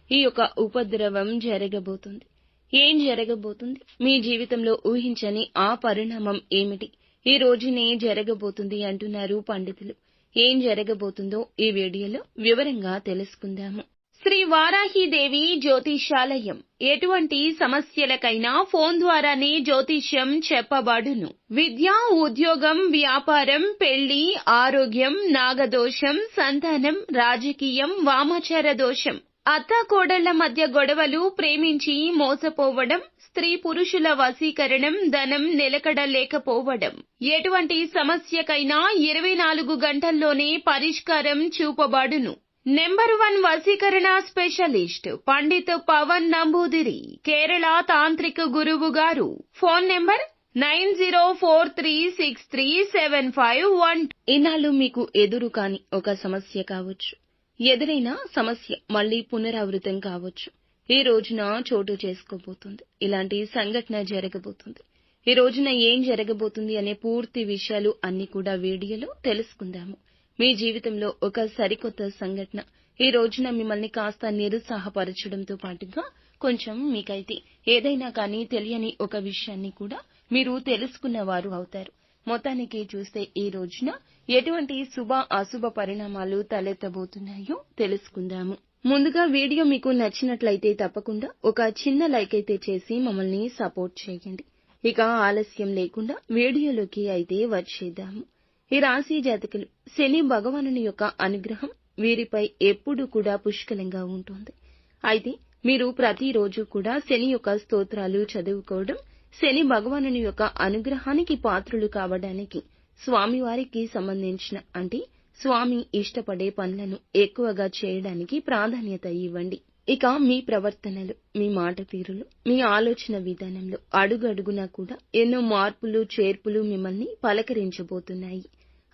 ఈ యొక్క ఉపద్రవం జరగబోతుంది. ఏం జరగబోతుంది? మీ జీవితంలో ఊహించని ఆ పరిణామం ఏమిటి? ఈ రోజునే జరగబోతుంది అంటున్నారు పండితులు. ఏం జరగబోతుందో ఈ వీడియోలో వివరంగా తెలుసుకుందాము. శ్రీ వారాహిదేవి జ్యోతిషాలయం. ఎటువంటి సమస్యలకైనా ఫోన్ ద్వారానే జ్యోతిష్యం చెప్పబడును. విద్య, ఉద్యోగం, వ్యాపారం, పెళ్లి, ఆరోగ్యం, నాగదోషం, సంతానం, రాజకీయం, వామాచార దోషం, అత్తాకోడళ్ల మధ్య గొడవలు, ప్రేమించి మోసపోవడం, స్త్రీ పురుషుల వశీకరణం, ధనం నిలకడ లేకపోవడం, ఎటువంటి సమస్యకైనా 24 గంటల్లోనే పరిష్కారం చూపబడును. నెంబర్ 1 వశీకరణ స్పెషలిస్ట్ పండిత్ పవన్ నంబూదిరి, కేరళ తాంత్రిక గురువు గారు. Phone number 9043637512. ఇన్నాళ్ళు మీకు ఎదురు కాని ఒక సమస్య కావచ్చు, ఎదురైన సమస్య మళ్లీ పునరావృతం కావచ్చు, ఈ రోజున చోటు చేసుకోబోతుంది. ఇలాంటి సంఘటన జరగబోతుంది. ఈ రోజున ఏం జరగబోతుంది అనే పూర్తి విషయాలు అన్ని కూడా వీడియోలో తెలుసుకుందాము. మీ జీవితంలో ఒక సరికొత్త సంఘటన ఈ రోజున మిమ్మల్ని కాస్త నిరుత్సాహపరచడంతో పాటుగా కొంచెం మీకైతే ఏదైనా కానీ తెలియని ఒక విషయాన్ని కూడా మీరు తెలుసుకున్నవారు అవుతారు. మొత్తానికి చూస్తే ఈ రోజున ఎటువంటి శుభ అశుభ పరిణామాలు తలెత్తబోతున్నాయో తెలుసుకుందాము. ముందుగా వీడియో మీకు నచ్చినట్లయితే తప్పకుండా ఒక చిన్న లైక్ అయితే చేసి మమ్మల్ని సపోర్ట్ చేయండి. ఇక ఆలస్యం లేకుండా వీడియోలోకి అయితే వచ్చేద్దాము. ఈ రాశి జాతకులు శని భగవానుని యొక్క అనుగ్రహం వీరిపై ఎప్పుడూ కూడా పుష్కలంగా ఉంటుంది. అయితే మీరు ప్రతిరోజు కూడా శని యొక్క స్తోత్రాలు చదువుకోవడం, శని భగవానుని యొక్క అనుగ్రహానికి పాత్రులు కావడానికి స్వామివారికి సంబంధించిన అంటే స్వామి ఇష్టపడే పనులను ఎక్కువగా చేయడానికి ప్రాధాన్యత ఇవ్వండి. ఇక మీ ప్రవర్తనలు, మీ మాట తీరులు, మీ ఆలోచన విధానంలో అడుగడుగునా కూడా ఎన్నో మార్పులు చేర్పులు మిమ్మల్ని పలకరించబోతున్నాయి.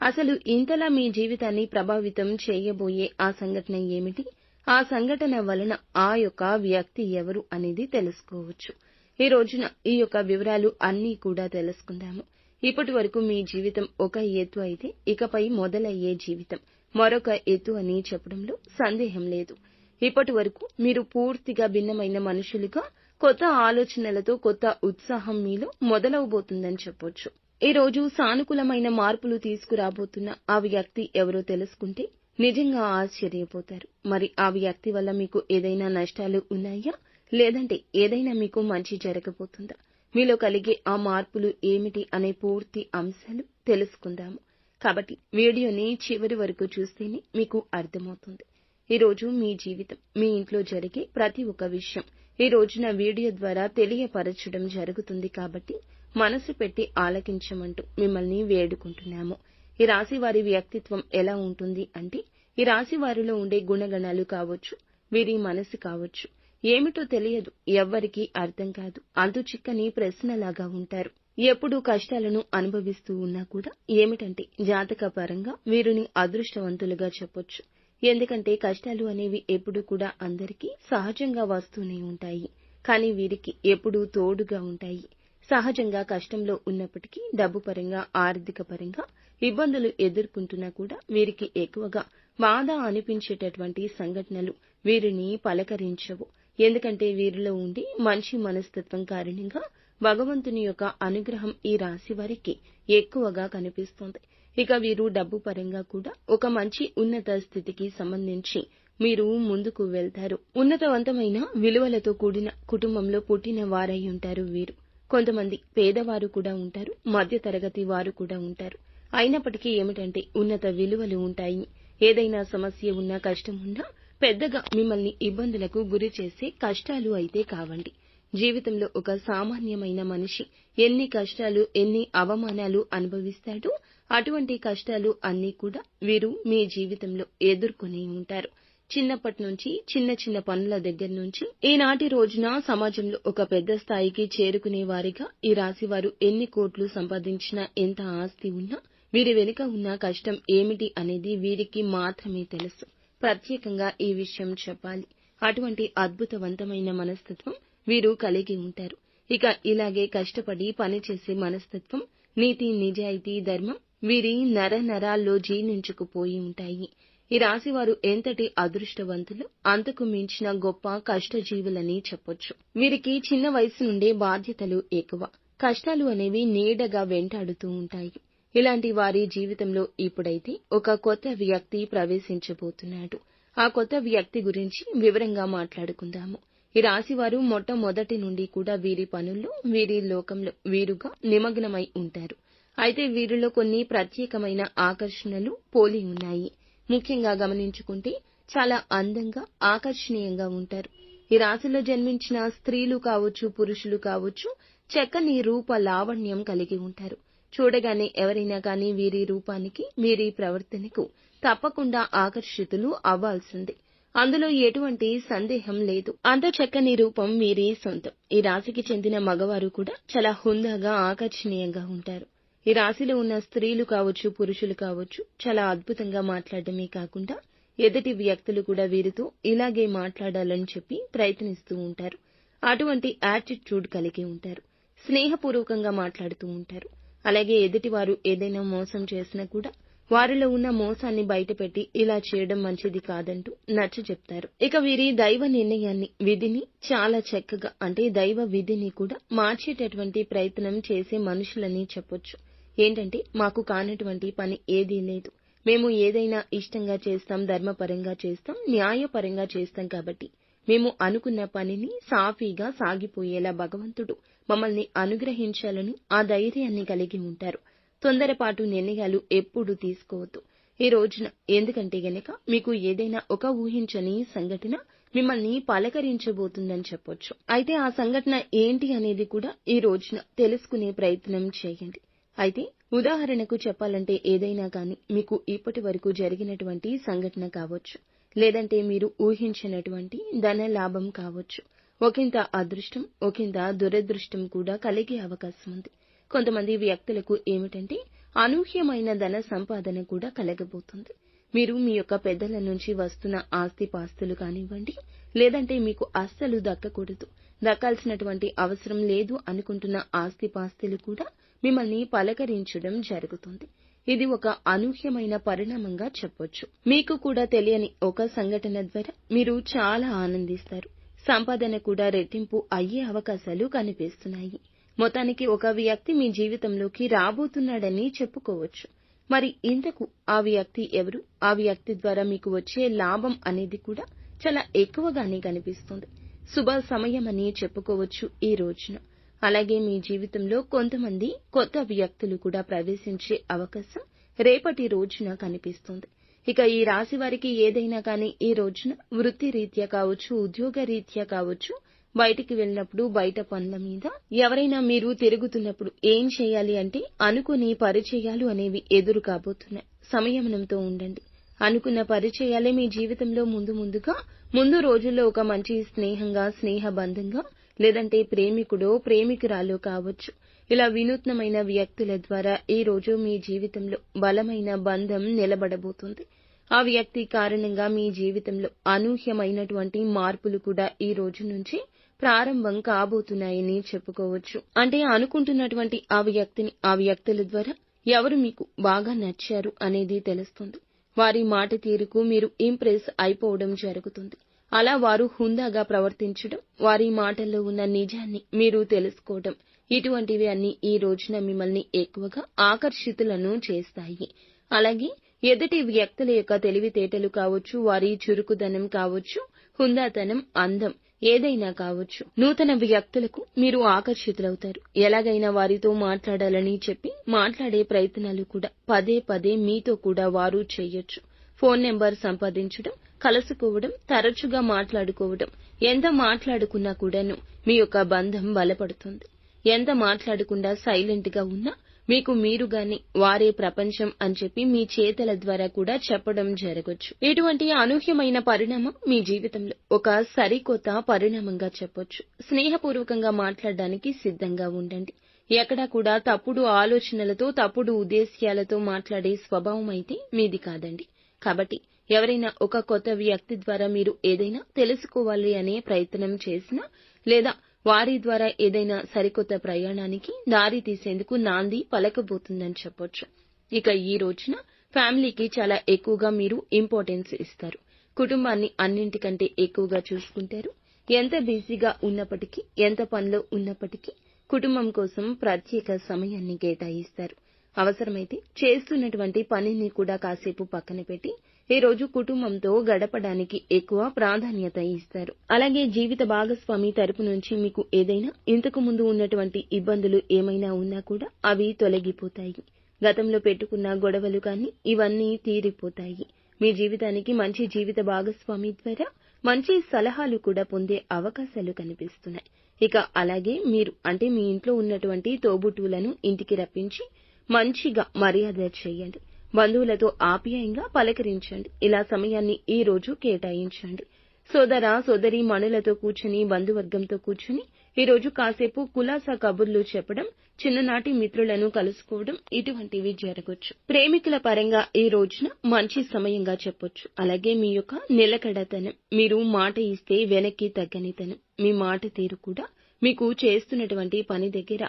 అసలు ఇంతలా మీ జీవితాన్ని ప్రభావితం చేయబోయే ఆ సంఘటన ఏమిటి? ఆ సంఘటన వలన ఆ యొక్క వ్యక్తి ఎవరు అనేది తెలుసుకోవచ్చు. ఈ రోజున ఈ యొక్క వివరాలు అన్నీ కూడా తెలుసుకుందాము. ఇప్పటి వరకు మీ జీవితం ఒక ఎత్తు అయితే ఇకపై మొదలయ్యే జీవితం మరొక ఎత్తు అని చెప్పడంలో సందేహం లేదు. ఇప్పటి వరకు మీరు పూర్తిగా భిన్నమైన మనుషులుగా కొత్త ఆలోచనలతో కొత్త ఉత్సాహం మీలో మొదలవబోతుందని చెప్పొచ్చు. ఈ రోజు సానుకూలమైన మార్పులు తీసుకురాబోతున్న ఆ వ్యక్తి ఎవరో తెలుసుకుంటే నిజంగా ఆశ్చర్యపోతారు. మరి ఆ వ్యక్తి వల్ల మీకు ఏదైనా నష్టాలు ఉన్నాయా, లేదంటే ఏదైనా మీకు మంచి జరగబోతుందా? మీలో కలిగే ఆ మార్పులు ఏమిటి అనే పూర్తి అంశాలు తెలుసుకుందాము. కాబట్టి వీడియోని చివరి వరకు చూస్తేనే మీకు అర్థమవుతుంది. ఈ రోజు మీ జీవితం, మీ ఇంట్లో జరిగే ప్రతి ఒక్క విషయం ఈ రోజున వీడియో ద్వారా తెలియపరచడం జరుగుతుంది. కాబట్టి మనసు పెట్టి ఆలకించమంటూ మిమ్మల్ని వేడుకుంటున్నాము. ఈ రాశి వారి వ్యక్తిత్వం ఎలా ఉంటుంది అంటే, ఈ రాశి వారిలో ఉండే గుణగణాలు కావచ్చు, వీరి మనసు కావచ్చు, ఏమిటో తెలియదు, ఎవ్వరికీ అర్థం కాదు, అంతుచిక్కని ప్రశ్నలాగా ఉంటారు. ఎప్పుడూ కష్టాలను అనుభవిస్తూ ఉన్నా కూడా ఏమిటంటే జాతక పరంగా వీరిని అదృష్టవంతులుగా చెప్పొచ్చు. ఎందుకంటే కష్టాలు అనేవి ఎప్పుడూ కూడా అందరికీ సహజంగా వస్తూనే ఉంటాయి. కానీ వీరికి ఎప్పుడూ తోడుగా ఉంటాయి. సహజంగా కష్టంలో ఉన్నప్పటికీ డబ్బు పరంగా, ఆర్థిక పరంగా ఇబ్బందులు ఎదుర్కొంటున్నా కూడా వీరికి ఎక్కువగా బాధ అనిపించేటటువంటి సంఘటనలు వీరిని పలకరించవు. ఎందుకంటే వీరిలో ఉండి మంచి మనస్తత్వం కారణంగా భగవంతుని యొక్క అనుగ్రహం ఈ రాశి వారికి ఎక్కువగా కనిపిస్తుంది. ఇక వీరు డబ్బు పరంగా కూడా ఒక మంచి ఉన్నత స్థితికి సంబంధించి మీరు ముందుకు వెళ్తారు. ఉన్నతవంతమైన విలువలతో కూడిన కుటుంబంలో పుట్టిన వారై ఉంటారు వీరు. కొంతమంది పేదవారు కూడా ఉంటారు, మధ్య తరగతి వారు కూడా ఉంటారు. అయినప్పటికీ ఏమిటంటే ఉన్నత విలువలు ఉంటాయి. ఏదైనా సమస్య ఉన్నా, కష్టం ఉన్నా పెద్దగా మిమ్మల్ని ఇబ్బందులకు గురి చేసే కష్టాలు అయితే కావండి. జీవితంలో ఒక సామాన్యమైన మనిషి ఎన్ని కష్టాలు, ఎన్ని అవమానాలు అనుభవిస్తాడో అటువంటి కష్టాలు అన్నీ కూడా వీరు మీ జీవితంలో ఎదుర్కొని ఉంటారు. చిన్నప్పటి నుంచి చిన్న చిన్న పనుల దగ్గర నుంచి ఈనాటి రోజున సమాజంలో ఒక పెద్ద స్థాయికి చేరుకునే వారిగా ఈ రాశివారు ఎన్ని కోట్లు సంపాదించినా, ఎంత ఆస్తి ఉన్నా వీరి వెనుక ఉన్న కష్టం ఏమిటి అనేది వీరికి మాత్రమే తెలుసు. ప్రత్యేకంగా ఈ విషయం చెప్పాలి. అటువంటి అద్భుతవంతమైన మనస్తత్వం వీరు కలిగి ఉంటారు. ఇక ఇలాగే కష్టపడి పనిచేసే మనస్తత్వం, నీతి, నిజాయితీ, ధర్మం వీరి నర నరాల్లో జీర్ణించుకుపోయి ఉంటాయి. ఈ రాశి వారు ఎంతటి అదృష్టవంతులు, అంతకు మించిన గొప్ప కష్టజీవులని చెప్పొచ్చు. వీరికి చిన్న వయసు నుండే బాధ్యతలు ఎక్కువ, కష్టాలు అనేవి నీడగా వెంటాడుతూ ఉంటాయి. ఇలాంటి వారి జీవితంలో ఇప్పుడైతే ఒక కొత్త వ్యక్తి ప్రవేశించబోతున్నాడు. ఆ కొత్త వ్యక్తి గురించి వివరంగా మాట్లాడుకుందాము. ఈ రాశివారు మొట్టమొదటి నుండి కూడా వీరి పనుల్లో, వీరి లోకంలో వీరుగా నిమగ్నమై ఉంటారు. అయితే వీరిలో కొన్ని ప్రత్యేకమైన ఆకర్షణలు పోలి ఉన్నాయి. ముఖ్యంగా గమనించుకుంటే చాలా అందంగా, ఆకర్షణీయంగా ఉంటారు. ఈ రాశిలో జన్మించిన స్త్రీలు కావచ్చు, పురుషులు కావచ్చు, చక్కని రూప లావణ్యం కలిగి ఉంటారు. చూడగానే ఎవరైనా కానీ వీరి రూపానికి, వీరి ప్రవర్తనకు తప్పకుండా ఆకర్షితులు అవ్వాల్సిందే. అందులో ఎటువంటి సందేహం లేదు. అంత చక్కని రూపం వీరి సొంతం. ఈ రాశికి చెందిన మగవారు కూడా చాలా హుందాగా, ఆకర్షణీయంగా ఉంటారు. ఈ రాశిలో ఉన్న స్త్రీలు కావచ్చు, పురుషులు కావచ్చు, చాలా అద్భుతంగా మాట్లాడమే కాకుండా ఎదుటి వ్యక్తులు కూడా వీరితో ఇలాగే మాట్లాడాలని చెప్పి ప్రయత్నిస్తూ ఉంటారు. అటువంటి యాటిట్యూడ్ కలిగి ఉంటారు. స్నేహపూర్వకంగా మాట్లాడుతూ ఉంటారు. అలాగే ఎదుటివారు ఏదైనా మోసం చేసినా కూడా వారిలో ఉన్న మోసాన్ని బయటపెట్టి ఇలా చేయడం మంచిది కాదంటూ నచ్చజెప్తారు. ఇక వీరి దైవ నిర్ణయాన్ని, విధిని చాలా చక్కగా, అంటే దైవ విధిని కూడా మార్చేటటువంటి ప్రయత్నం చేసే మనుషులని చెప్పొచ్చు. ఏంటంటే, మాకు కానటువంటి పని ఏదీ లేదు, మేము ఏదైనా ఇష్టంగా చేస్తాం, ధర్మపరంగా చేస్తాం, న్యాయపరంగా చేస్తాం, కాబట్టి మేము అనుకున్న పనిని సాఫీగా సాగిపోయేలా భగవంతుడు మమ్మల్ని అనుగ్రహించాలని ఆ ధైర్యాన్ని కలిగి ఉంటారు. తొందరపాటు నిర్ణయాలు ఎప్పుడూ తీసుకోవద్దు ఈ రోజున. ఎందుకంటే గనక మీకు ఏదైనా ఒక ఊహించని సంఘటన మిమ్మల్ని పలకరించబోతుందని చెప్పొచ్చు. అయితే ఆ సంఘటన ఏంటి అనేది కూడా ఈ రోజున తెలుసుకునే ప్రయత్నం చేయండి. అయితే ఉదాహరణకు చెప్పాలంటే, ఏదైనా కానీ మీకు ఇప్పటి వరకు జరిగినటువంటి సంఘటన కావచ్చు, లేదంటే మీరు ఊహించినటువంటి ధన లాభం కావచ్చు, ఒకంత అదృష్టం, ఒకంత దురదృష్టం కూడా కలిగే అవకాశం ఉంది. కొంతమంది వ్యక్తులకు ఏమిటంటే, అనూహ్యమైన ధన సంపాదన కూడా కలగబోతుంది. మీరు మీ యొక్క పెద్దల నుంచి వస్తున్న ఆస్తిపాస్తులు కానివ్వండి, లేదంటే మీకు అస్సలు దక్కకూడదు, దక్కాల్సినటువంటి అవసరం లేదు అనుకుంటున్న ఆస్తిపాస్తులు కూడా మిమ్మల్ని పలకరించడం జరుగుతుంది. ఇది ఒక అనూహ్యమైన పరిణామంగా చెప్పొచ్చు. మీకు కూడా తెలియని ఒక సంఘటన ద్వారా మీరు చాలా ఆనందిస్తారు. సంపాదన కూడా రెట్టింపు అయ్యే అవకాశాలు కనిపిస్తున్నాయి. మొత్తానికి ఒక వ్యక్తి మీ జీవితంలోకి రాబోతున్నాడని చెప్పుకోవచ్చు. మరి ఇంతకు ఆ వ్యక్తి ఎవరు? ఆ వ్యక్తి ద్వారా మీకు వచ్చే లాభం అనేది కూడా చాలా ఎక్కువగానే కనిపిస్తుంది. శుభ సమయమని చెప్పుకోవచ్చు ఈ రోజున. అలాగే మీ జీవితంలో కొంతమంది కొత్త వ్యక్తులు కూడా ప్రవేశించే అవకాశం రేపటి రోజున కనిపిస్తుంది. ఇక ఈ రాశి వారికి ఏదైనా కానీ ఈ రోజున వృత్తి రీత్యా కావచ్చు, ఉద్యోగ రీత్యా కావచ్చు, బయటికి వెళ్ళినప్పుడు బయట పనుల మీద ఎవరైనా మీరు తిరుగుతున్నప్పుడు ఏం చేయాలి అంటే, అనుకుని పరిచయాలు అనేవి ఎదురు కాబోతున్నాయి. సంయమనంతో ఉండండి. అనుకున్న పరిచయాలే మీ జీవితంలో ముందు రోజుల్లో ఒక మంచి స్నేహంగా, స్నేహబంధంగా, లేదంటే ప్రేమికుడో ప్రేమికురాలో కావచ్చు. ఇలా వినూత్నమైన వ్యక్తుల ద్వారా ఈ రోజు మీ జీవితంలో బలమైన బంధం నిలబడబోతుంది. ఆ వ్యక్తి కారణంగా మీ జీవితంలో అనూహ్యమైనటువంటి మార్పులు కూడా ఈ రోజు నుంచి ప్రారంభం కాబోతున్నాయని చెప్పుకోవచ్చు. అంటే అనుకుంటున్నటువంటి ఆ వ్యక్తిని, ఆ వ్యక్తుల ద్వారా ఎవరు మీకు బాగా నచ్చారు అనేది తెలుస్తుంది. వారి మాట తీరుకు మీరు ఇంప్రెస్ అయిపోవడం జరుగుతుంది. అలా వారు హుందాగా ప్రవర్తించడం, వారి మాటల్లో ఉన్న నిజాన్ని మీరు తెలుసుకోవడం, ఇటువంటివి అన్ని ఈ రోజున మిమ్మల్ని ఎక్కువగా ఆకర్షితులను చేస్తాయి. అలాగే ఎదుటి వ్యక్తుల యొక్క తెలివితేటలు కావచ్చు, వారి చురుకుదనం కావచ్చు, హుందాతనం, అందం ఏదైనా కావచ్చు, నూతన వ్యక్తులకు మీరు ఆకర్షితులవుతారు. ఎలాగైనా వారితో మాట్లాడాలని చెప్పి మాట్లాడే ప్రయత్నాలు కూడా పదే పదే మీతో కూడా వారు చేయొచ్చు. ఫోన్ నెంబర్ సంపాదించడం, కలుసుకోవడం, తరచుగా మాట్లాడుకోవడం, ఎంత మాట్లాడుకున్నా కూడాను మీ యొక్క బంధం బలపడుతుంది. ఎంత మాట్లాడకుండా సైలెంట్ గా ఉన్నా మీకు మీరుగానే వారే ప్రపంచం అని చెప్పి మీ చేతల ద్వారా కూడా చెప్పడం జరగొచ్చు. ఇటువంటి అనూహ్యమైన పరిణామం మీ జీవితంలో ఒక సరికొత్త పరిణామంగా చెప్పొచ్చు. స్నేహపూర్వకంగా మాట్లాడడానికి సిద్ధంగా ఉండండి. ఎక్కడా కూడా తప్పుడు ఆలోచనలతో, తప్పుడు ఉద్దేశ్యాలతో మాట్లాడే స్వభావం అయితే మీది కాదండి. కాబట్టి ఎవరైనా ఒక కొత్త వ్యక్తి ద్వారా మీరు ఏదైనా తెలుసుకోవాలి అనే ప్రయత్నం చేసినా, లేదా వారి ద్వారా ఏదైనా సరికొత్త ప్రయాణానికి దారి తీసేందుకు నాంది పలకబోతుందని చెప్పొచ్చు. ఇక ఈ రోజున ఫ్యామిలీకి చాలా ఎక్కువగా మీరు ఇంపార్టెన్స్ ఇస్తారు. కుటుంబాన్ని అన్నింటికంటే ఎక్కువగా చూసుకుంటారు. ఎంత బిజీగా ఉన్నప్పటికీ, ఎంత పనిలో ఉన్నప్పటికీ కుటుంబం కోసం ప్రత్యేక సమయాన్ని కేటాయిస్తారు. అవసరమైతే చేస్తున్నటువంటి పనిని కూడా కాసేపు పక్కన పెట్టి ఈ రోజు కుటుంబంతో గడపడానికి ఎక్కువ ప్రాధాన్యత ఇస్తారు. అలాగే జీవిత భాగస్వామి తరపు నుంచి మీకు ఏదైనా ఇంతకు ముందు ఉన్నటువంటి ఇబ్బందులు ఏమైనా ఉన్నా కూడా అవి తొలగిపోతాయి. గతంలో పెట్టుకున్న గొడవలు కానీ ఇవన్నీ తీరిపోతాయి. మీ జీవితానికి మంచి జీవిత భాగస్వామి ద్వారా మంచి సలహాలు కూడా పొందే అవకాశాలు కనిపిస్తున్నాయి. ఇక అలాగే మీరు అంటే మీ ఇంట్లో ఉన్నటువంటి తోబుట్టువులను ఇంటికి రప్పించి మంచిగా మర్యాద చేయండి. బంధువులతో ఆప్యాయంగా పలకరించండి. ఇలా సమయాన్ని ఈ రోజు కేటాయించండి. సోదర సోదరీమణులతో కూర్చుని బంధువర్గంతో కూర్చుని ఈ రోజు కాసేపు కులాసా కబుర్లు చెప్పడం, చిన్ననాటి మిత్రులను కలుసుకోవడం ఇటువంటివి జరగొచ్చు. ప్రేమికుల పరంగా ఈ రోజున మంచి సమయంగా చెప్పొచ్చు. అలాగే మీ యొక్క నిలకడతనం, మీరు మాట ఇస్తే వెనక్కి తగ్గనితనం, మీ మాట తీరు కూడా మీకు చేస్తున్నటువంటి పని దగ్గర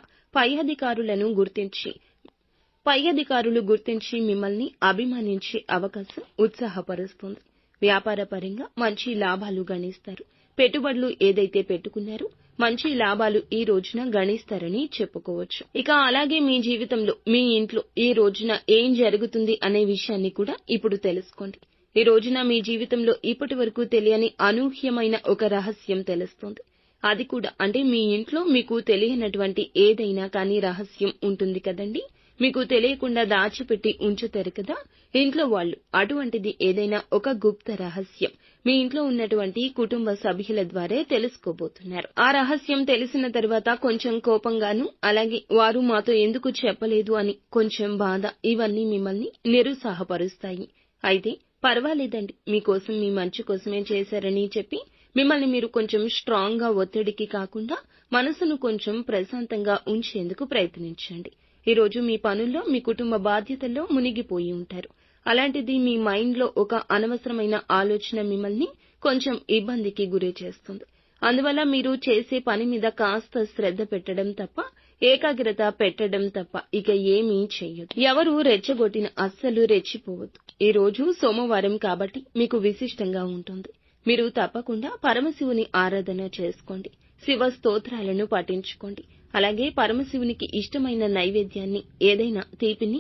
పై అధికారులు గుర్తించి మిమ్మల్ని అభిమానించే అవకాశం ఉత్సాహపరుస్తుంది. వ్యాపార పరంగా మంచి లాభాలు గణిస్తారు. పెట్టుబడులు ఏదైతే పెట్టుకున్నారో మంచి లాభాలు ఈ రోజున గణిస్తారని చెప్పుకోవచ్చు. ఇక అలాగే మీ జీవితంలో మీ ఇంట్లో ఈ రోజున ఏం జరుగుతుంది అనే విషయాన్ని కూడా ఇప్పుడు తెలుసుకోండి. ఈ రోజున మీ జీవితంలో ఇప్పటి వరకు తెలియని అనూహ్యమైన ఒక రహస్యం తెలుస్తుంది. అది కూడా అంటే మీ ఇంట్లో మీకు తెలియనటువంటి ఏదైనా కానీ రహస్యం ఉంటుంది కదండి. మీకు తెలియకుండా దాచిపెట్టి ఉంచుతారు కదా ఇంట్లో వాళ్ళు. అటువంటిది ఏదైనా ఒక గుప్త రహస్యం మీ ఇంట్లో ఉన్నటువంటి కుటుంబ సభ్యుల ద్వారే తెలుసుకోబోతున్నారు. ఆ రహస్యం తెలిసిన తర్వాత కొంచెం కోపంగాను, అలాగే వారు మాతో ఎందుకు చెప్పలేదు అని కొంచెం బాధ, ఇవన్నీ మిమ్మల్ని నిరుత్సాహపరుస్తాయి. అయితే పర్వాలేదండి, మీకోసం మీ మంచి కోసమే చేశారని చెప్పి మిమ్మల్ని మీరు కొంచెం స్ట్రాంగ్ గా ఒత్తిడికి కాకుండా మనసును కొంచెం ప్రశాంతంగా ఉంచేందుకు ప్రయత్నించండి. ఈ రోజు మీ పనుల్లో మీ కుటుంబ బాధ్యతల్లో మునిగిపోయి ఉంటారు. అలాంటిది మీ మైండ్ లో ఒక అనవసరమైన ఆలోచన మిమ్మల్ని కొంచెం ఇబ్బందికి గురి చేస్తుంది. అందువల్ల మీరు చేసే పని మీద కాస్త శ్రద్ధ పెట్టడం తప్ప, ఏకాగ్రత పెట్టడం తప్ప ఇక ఏమీ చెయ్యొద్దు. ఎవరు రెచ్చగొట్టిన అస్సలు రెచ్చిపోవద్దు. ఈ రోజు సోమవారం కాబట్టి మీకు విశిష్టంగా ఉంటుంది. మీరు తప్పకుండా పరమశివుని ఆరాధన చేసుకోండి. శివ స్తోత్రాలను పఠించుకోండి. అలాగే పరమశివునికి ఇష్టమైన నైవేద్యాన్ని ఏదైనా తీపిని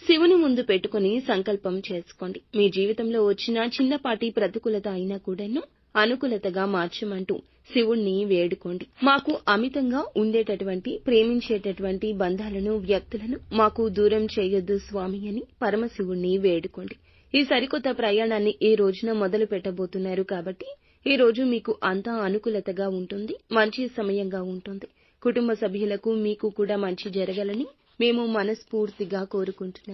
శివుని ముందు పెట్టుకుని సంకల్పం చేసుకోండి. మీ జీవితంలో వచ్చిన చిన్నపాటి ప్రతికూలత అయినా కూడాను అనుకూలతగా మార్చమంటూ శివుణ్ణి వేడుకోండి. మాకు అమితంగా ఉండేటటువంటి ప్రేమించేటటువంటి బంధాలను, వ్యక్తులను మాకు దూరం చేయొద్దు స్వామి అని పరమశివుణ్ణి వేడుకోండి. ఈ సరికొత్త ప్రయాణాన్ని ఈ రోజున మొదలు పెట్టబోతున్నారు కాబట్టి ఈ రోజు మీకు అంతా అనుకూలతగా ఉంటుంది. మంచి సమయంగా ఉంటుంది. కుటుంబ సభ్యులకు మీకు కూడా మంచి జరగాలని మేము మనస్ఫూర్తిగా కోరుకుంటున్నాము.